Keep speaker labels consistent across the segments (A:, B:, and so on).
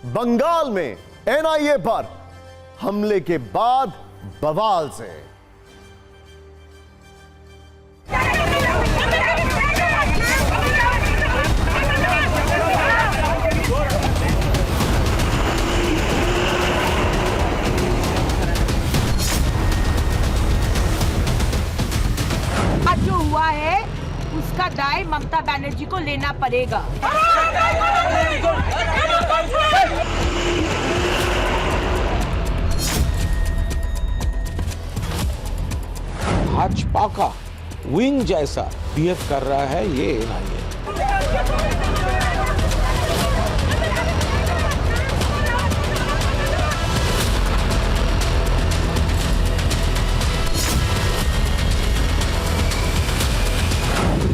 A: बंगाल में एनआईए पर हमले के बाद बवाल से।
B: आज जो हुआ है उसका दाय ममता बनर्जी को लेना पड़ेगा।
C: भाजपा का विंग जैसा बिहेव कर रहा है ये एनआईए।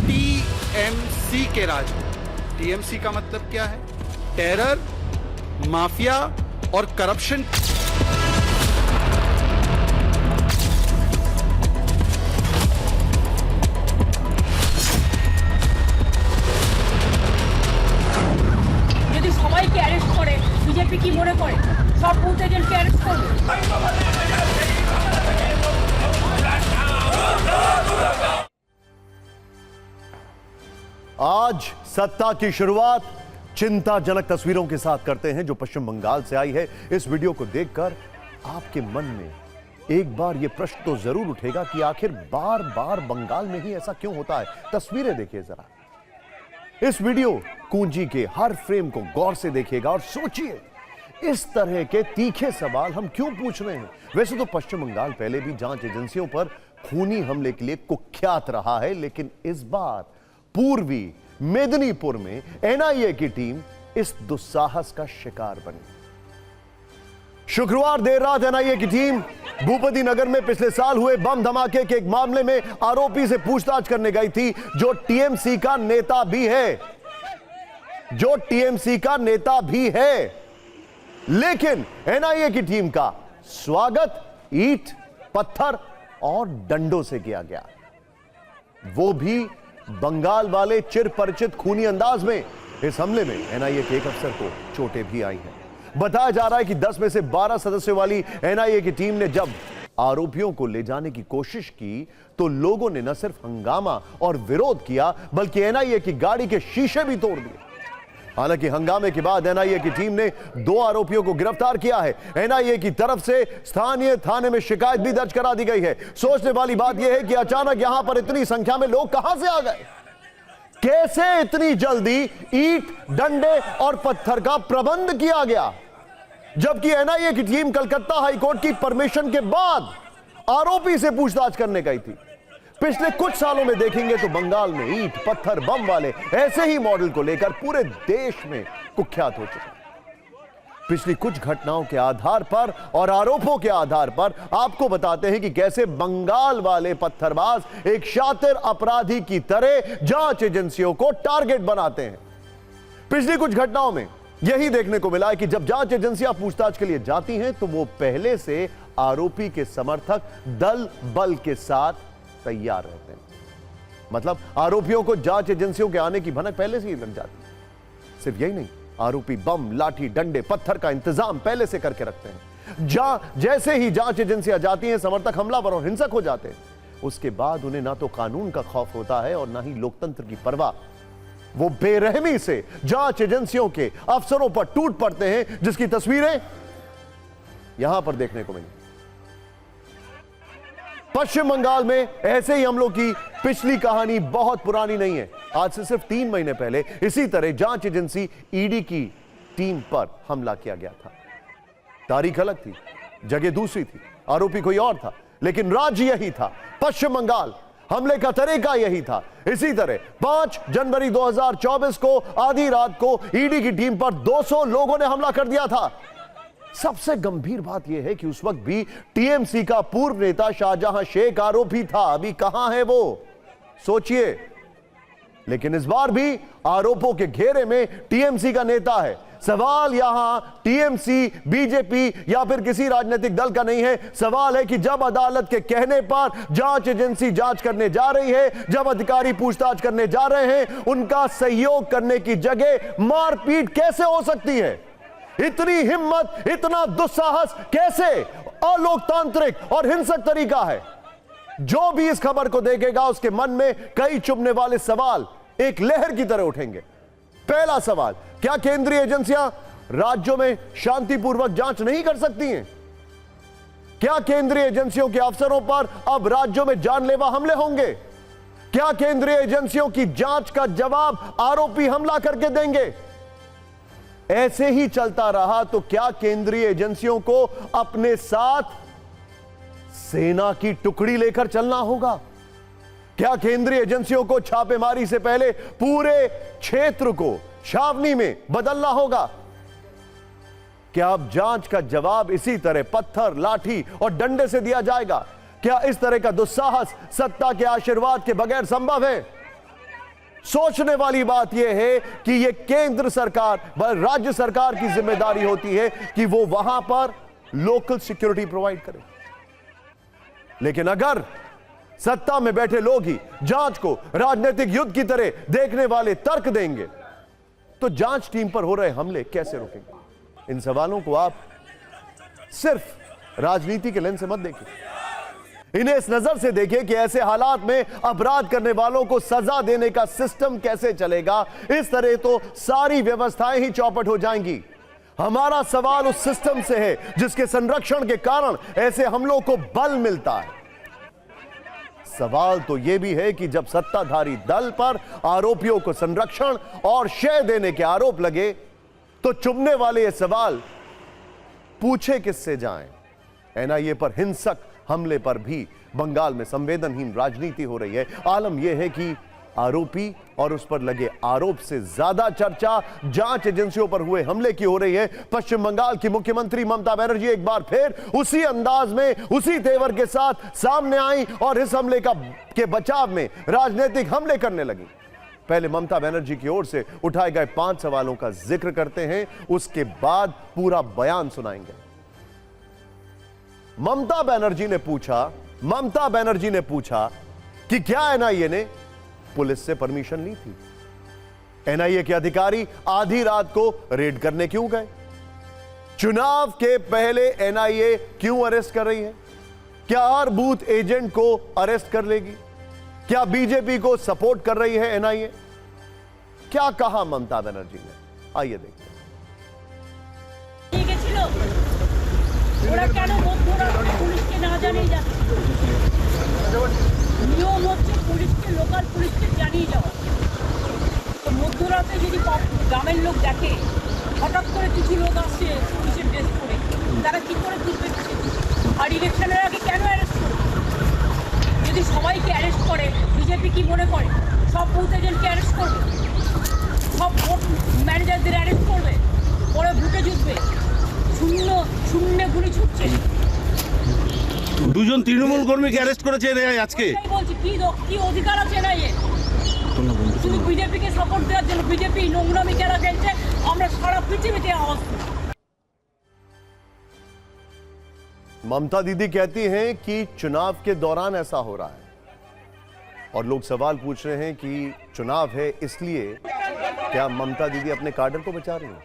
D: टीएमसी के राज में, टीएमसी का मतलब क्या है? टेरर, माफिया और करप्शन।
B: यदि सबाई के अरेस्ट करे बीजेपी की मने करे सब बुथ एजेंट के अरेस्ट करবে।
A: आज सत्ता की शुरुआत चिंताजनक तस्वीरों के साथ करते हैं जो पश्चिम बंगाल से आई है। इस वीडियो को देखकर आपके मन में एक बार यह प्रश्न तो जरूर उठेगा कि आखिर बार बार बंगाल में ही ऐसा क्यों होता है। तस्वीरें देखिए जरा, इस वीडियो कुंजी के हर फ्रेम को गौर से देखिएगा और सोचिए इस तरह के तीखे सवाल हम क्यों पूछ रहे हैं। वैसे तो पश्चिम बंगाल पहले भी जांच एजेंसियों पर खूनी हमले के लिए कुख्यात रहा है, लेकिन इस बार पूर्वी मेदिनीपुर में एनआईए की टीम इस दुस्साहस का शिकार बनी। शुक्रवार देर रात एनआईए की टीम भूपति नगर में पिछले साल हुए बम धमाके के एक मामले में आरोपी से पूछताछ करने गई थी जो टीएमसी का नेता भी है। लेकिन एनआईए की टीम का स्वागत ईंट, पत्थर और डंडों से किया गया, वो भी बंगाल वाले चिर परिचित खूनी अंदाज में। इस हमले में एनआईए के एक अफसर को चोटें भी आई हैं। बताया जा रहा है कि 10 में से 12 सदस्यों वाली एनआईए की टीम ने जब आरोपियों को ले जाने की कोशिश की तो लोगों ने न सिर्फ हंगामा और विरोध किया बल्कि एनआईए की गाड़ी के शीशे भी तोड़ दिए। हालांकि हंगामे के बाद एनआईए की टीम ने 2 आरोपियों को गिरफ्तार किया है। एनआईए की तरफ से स्थानीय थाने में शिकायत भी दर्ज करा दी गई है। सोचने वाली बात यह है कि अचानक यहां पर इतनी संख्या में लोग कहां से आ गए, कैसे इतनी जल्दी ईंट, डंडे और पत्थर का प्रबंध किया गया, जबकि एनआईए की टीम कलकत्ता हाईकोर्ट की परमिशन के बाद आरोपी से पूछताछ करने गई थी। पिछले कुछ सालों में देखेंगे तो बंगाल में ईंट, पत्थर, बम वाले ऐसे ही मॉडल को लेकर पूरे देश में कुख्यात हो चुके। पिछली कुछ घटनाओं के आधार पर और आरोपों के आधार पर आपको बताते हैं कि कैसे बंगाल वाले पत्थरबाज एक शातिर अपराधी की तरह जांच एजेंसियों को टारगेट बनाते हैं। पिछली कुछ घटनाओं में यही देखने को मिला है कि जब जांच एजेंसियां पूछताछ के लिए जाती हैं तो वो पहले से आरोपी के समर्थक दल बल के साथ तैयार रहते हैं। मतलब आरोपियों को जांच एजेंसियों के आने की भनक पहले से ही लग जाती है। सिर्फ यही नहीं, आरोपी बम, लाठी, डंडे, पत्थर का इंतजाम पहले से करके रखते हैं। जैसे ही जांच एजेंसियां जाती हैं, समर्थक हमलावर और हिंसक हो जाते हैं। उसके बाद उन्हें ना तो कानून का खौफ होता है और ना ही लोकतंत्र की परवाह। वो बेरहमी से जांच एजेंसियों के अफसरों पर टूट पड़ते हैं, जिसकी तस्वीरें यहां पर देखने को मिली। पश्चिम बंगाल में ऐसे ही हमलों की पिछली कहानी बहुत पुरानी नहीं है। आज से सिर्फ 3 महीने पहले इसी तरह जांच एजेंसी ईडी की टीम पर हमला किया गया था। तारीख अलग थी, जगह दूसरी थी, आरोपी कोई और था, लेकिन राज्य यही था, पश्चिम बंगाल। हमले का तरीका यही था। इसी तरह 5 जनवरी 2024 को आधी रात को ईडी की टीम पर 200 लोगों ने हमला कर दिया था। सबसे गंभीर बात यह है कि उस वक्त भी टीएमसी का पूर्व नेता शाहजहां शेख आरोपी था। अभी कहां है वो, सोचिए। लेकिन इस बार भी आरोपों के घेरे में टीएमसी का नेता है। सवाल यहां टीएमसी, बीजेपी या फिर किसी राजनीतिक दल का नहीं है। सवाल है कि जब अदालत के कहने पर जांच एजेंसी जांच करने जा रही है, जब अधिकारी पूछताछ करने जा रहे हैं, उनका सहयोग करने की जगह मारपीट कैसे हो सकती है? इतनी हिम्मत, इतना दुस्साहस कैसे अलोकतांत्रिक और हिंसक तरीका है? जो भी इस खबर को देखेगा उसके मन में कई चुभने वाले सवाल एक लहर की तरह उठेंगे। पहला सवाल, क्या केंद्रीय एजेंसियां राज्यों में शांतिपूर्वक जांच नहीं कर सकती हैं? क्या केंद्रीय एजेंसियों के अफसरों पर अब राज्यों में जानलेवा हमले होंगे? क्या केंद्रीय एजेंसियों की जांच का जवाब आरोपी हमला करके देंगे? ऐसे ही चलता रहा तो क्या केंद्रीय एजेंसियों को अपने साथ सेना की टुकड़ी लेकर चलना होगा? क्या केंद्रीय एजेंसियों को छापेमारी से पहले पूरे क्षेत्र को छावनी में बदलना होगा? क्या अब जांच का जवाब इसी तरह पत्थर, लाठी और डंडे से दिया जाएगा? क्या इस तरह का दुस्साहस सत्ता के आशीर्वाद के बगैर संभव है? सोचने वाली बात यह है कि यह केंद्र सरकार, राज्य सरकार की जिम्मेदारी होती है कि वो वहां पर लोकल सिक्योरिटी प्रोवाइड करे। लेकिन अगर सत्ता में बैठे लोग ही जांच को राजनीतिक युद्ध की तरह देखने वाले तर्क देंगे तो जांच टीम पर हो रहे हमले कैसे रोकेंगे? इन सवालों को आप सिर्फ राजनीति के लेंस से मत देखिए, इन्हें इस नजर से देखिए कि ऐसे हालात में अपराध करने वालों को सजा देने का सिस्टम कैसे चलेगा। इस तरह तो सारी व्यवस्थाएं ही चौपट हो जाएंगी। हमारा सवाल उस सिस्टम से है जिसके संरक्षण के कारण ऐसे हमलों को बल मिलता है। सवाल तो यह भी है कि जब सत्ताधारी दल पर आरोपियों को संरक्षण और शय देने के आरोप लगे तो चुभने वाले ये सवाल पूछे किससे जाएं? एनआईए पर हिंसक हमले पर भी बंगाल में संवेदनहीन राजनीति हो रही है। आलम यह है कि आरोपी और उस पर लगे आरोप से ज्यादा चर्चा जांच एजेंसियों पर हुए हमले की हो रही है। पश्चिम बंगाल की मुख्यमंत्री ममता बनर्जी एक बार फिर उसी अंदाज में, उसी तेवर के साथ सामने आई और इस हमले के बचाव में राजनीतिक हमले करने लगी। पहले ममता बनर्जी की ओर से उठाए गए 5 सवालों का जिक्र करते हैं, उसके बाद पूरा बयान सुनाएंगे। ममता बनर्जी ने पूछा कि क्या एनआईए ने पुलिस से परमिशन ली थी? एनआईए के अधिकारी आधी रात को रेड करने क्यों गए? चुनाव के पहले एनआईए क्यों अरेस्ट कर रही है? क्या हर बूथ एजेंट को अरेस्ट कर लेगी? क्या बीजेपी को सपोर्ट कर रही है एनआईए? क्या कहा ममता बनर्जी ने, आइए देखते हैं।
B: ঠিক ছিল ওরা কেন মধ্যরাতে পুলিশকে না জানিয়ে যাচ্ছে? নিয়ম হচ্ছে পুলিশকে, লোকাল পুলিশকে জানিয়ে যাওয়া। তো মধ্যরাতে যদি গ্রামের লোক দেখে হঠাৎ করে কিছু লোক আসছে পুলিশের ড্রেস পরে, তারা কি করে বুঝবে? আর ইলেকশনের আগে কেন অ্যারেস্ট করবে? যদি সবাইকে অ্যারেস্ট করে বিজেপি কি মনে করে সব বুথ এজেন্টকে অ্যারেস্ট করবে, সব ভোট ম্যানেজারদের অ্যারেস্ট করবে, পরে ভোটে জিতবে? শূন্য শূন্যে গুলি ছুটছে।
E: দুজন তৃণমূল কর্মীকে অ্যারেস্ট করেছে এনআইএ আজকে।
B: এটাই বলছি, কি অধিকার আছে না? শুধু বিজেপিকে সাপোর্ট দেওয়ার জন্য বিজেপি নোংরামি খেলা খেলছে, আমরা সারা পৃথিবীতে আওয়াজ তুলি।
A: ममता दीदी कहती हैं कि चुनाव के दौरान ऐसा हो रहा है और लोग सवाल पूछ रहे हैं कि चुनाव है इसलिए क्या ममता दीदी अपने काडर को बचा रही हैं?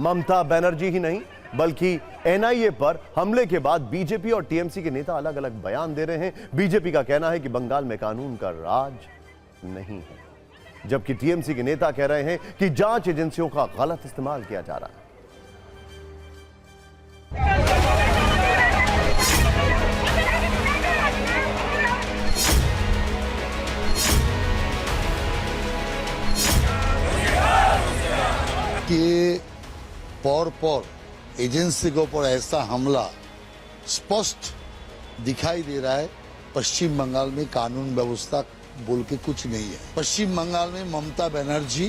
A: ममता बनर्जी ही नहीं बल्कि एनआईए पर हमले के बाद बीजेपी और टीएमसी के नेता अलग अलग बयान दे रहे हैं। बीजेपी का कहना है कि बंगाल में कानून का राज नहीं है, जबकि टीएमसी के नेता कह रहे हैं कि जांच एजेंसियों का गलत इस्तेमाल किया जा रहा है।
F: कि पर एजेंसी के ऊपर ऐसा हमला स्पष्ट दिखाई दे रहा है। पश्चिम बंगाल में कानून व्यवस्था बोल के कुछ नहीं है। पश्चिम बंगाल में ममता बनर्जी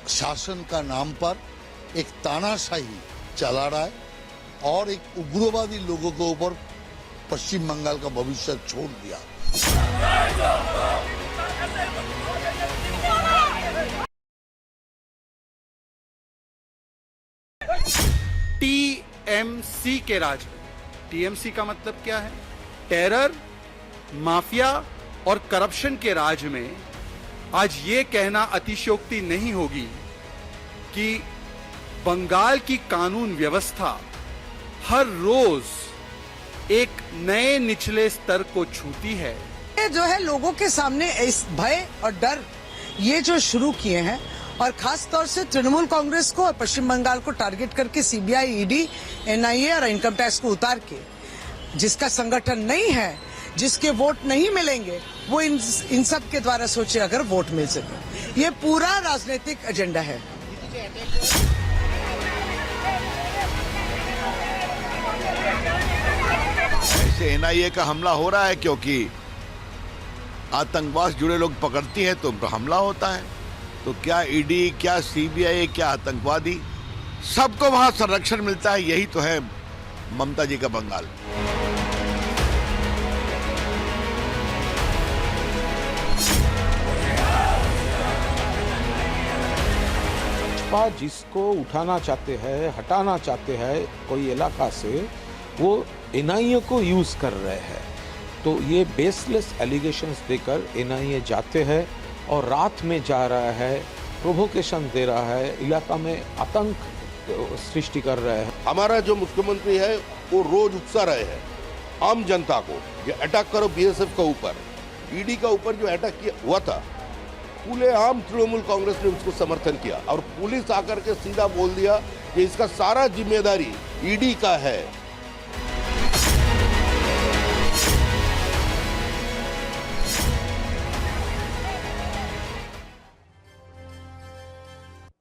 F: शासन का नाम पर एक तानाशाही चला रहा है और एक उग्रवादी लोगों के ऊपर पश्चिम बंगाल का भविष्य छोड़ दिया।
D: टीएमसी के राज में, टीएमसी का मतलब क्या है? टेरर, माफिया और करप्शन के राज में आज ये कहना अतिशयोक्ति नहीं होगी कि बंगाल की कानून व्यवस्था हर रोज एक नए निचले स्तर को छूती है।
G: ये जो है लोगों के सामने इस भय और डर ये जो शुरू किए हैं, और खास तौर से तृणमूल कांग्रेस को और पश्चिम बंगाल को टारगेट करके सीबीआई, ईडी, एनआईए और इनकम टैक्स को उतार के, जिसका संगठन नहीं है, जिसके वोट नहीं मिलेंगे, वो इन सब के द्वारा सोचे अगर वोट मिल सके। ये पूरा राजनीतिक एजेंडा है।
H: ऐसे एनआईए का हमला हो रहा है क्योंकि आतंकवाद जुड़े लोग पकड़ती है तो उन पर हमला होता है। तो क्या ईडी, क्या सीबीआई, क्या आतंकवादी, सबको वहां संरक्षण मिलता है। यही तो है ममता जी का बंगाल।
C: भाजपा जिसको उठाना चाहते हैं, हटाना चाहते हैं कोई इलाका से, वो एनआईए को यूज कर रहे हैं। तो ये बेसलेस एलिगेशंस देकर एनआईए जाते हैं और रात में जा रहा है, प्रोवोकेशन दे रहा है, इलाका में आतंक सृष्टि कर रहे हैं।
E: हमारा जो मुख्यमंत्री है वो रोज उकसा रहे हैं आम जनता को, ये अटैक करो बीएसएफ का ऊपर, ईडी का ऊपर जो अटैक किया हुआ था, पूरे आम तृणमूल कांग्रेस ने उसको समर्थन किया और पुलिस आकर के सीधा बोल दिया कि इसका सारा जिम्मेदारी ईडी का है।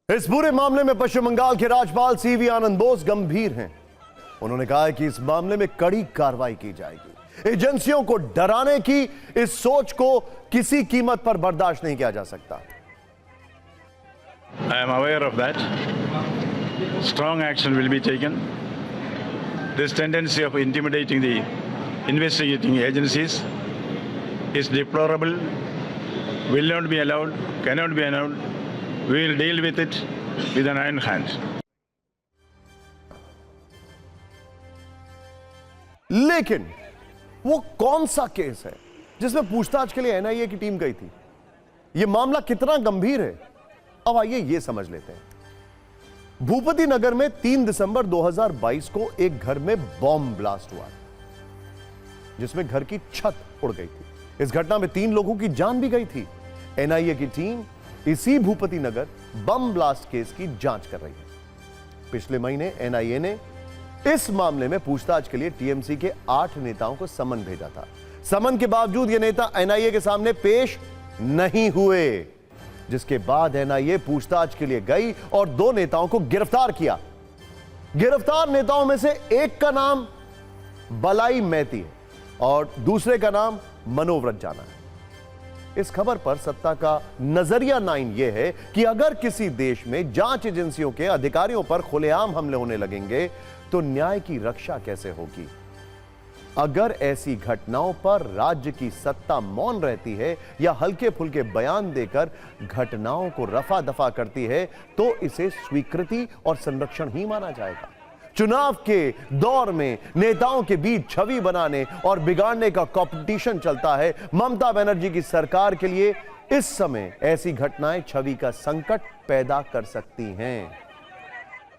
A: इस पूरे मामले में पश्चिम बंगाल के राज्यपाल सीवी आनंद बोस गंभीर हैं। उन्होंने कहा है कि इस मामले में कड़ी कार्रवाई की जाएगी। एजेंसियों को डराने की इस सोच को किसी कीमत पर बर्दाश्त नहीं किया जा सकता।
I: I am aware of that. Strong action will be taken. This tendency of intimidating the investigating agencies is deplorable, will not be allowed, cannot be allowed. We will deal with it with an iron hand.
A: लेकिन वो कौन सा case है जिसमें पूछताछ के लिए NIA की टीम गई थी? यह मामला कितना गंभीर है, अब आइए यह समझ लेते हैं। भूपति नगर में 3 दिसंबर 2022 को एक घर में बॉम्ब ब्लास्ट हुआ जिसमें घर की छत उड़ गई थी। इस घटना में 3 लोगों की जान भी गई थी। एनआईए की टीम इसी भूपति नगर बम ब्लास्ट केस की जांच कर रही है। पिछले महीने एनआईए ने इस मामले में पूछताछ के लिए टीएमसी के 8 नेताओं को समन भेजा था। समन के बावजूद ये नेता एनआईए के सामने पेश नहीं हुए, जिसके बाद एनआईए पूछताछ के लिए गई और 2 नेताओं को गिरफ्तार किया। गिरफ्तार नेताओं में से एक का नाम बलाई मैती है और दूसरे का नाम मनोव्रत जाना है। इस खबर पर सत्ता का नजरिया 9 यह है कि अगर किसी देश में जांच एजेंसियों के अधिकारियों पर खुलेआम हमले होने लगेंगे तो न्याय की रक्षा कैसे होगी? अगर ऐसी घटनाओं पर राज्य की सत्ता मौन रहती है या हल्के फुल्के बयान देकर घटनाओं को रफा दफा करती है तो इसे स्वीकृति और संरक्षण ही माना जाएगा। चुनाव के दौर में नेताओं के बीच छवि बनाने और बिगाड़ने का कंपटीशन चलता है। ममता बनर्जी की सरकार के लिए इस समय ऐसी घटनाएं छवि का संकट पैदा कर सकती हैं।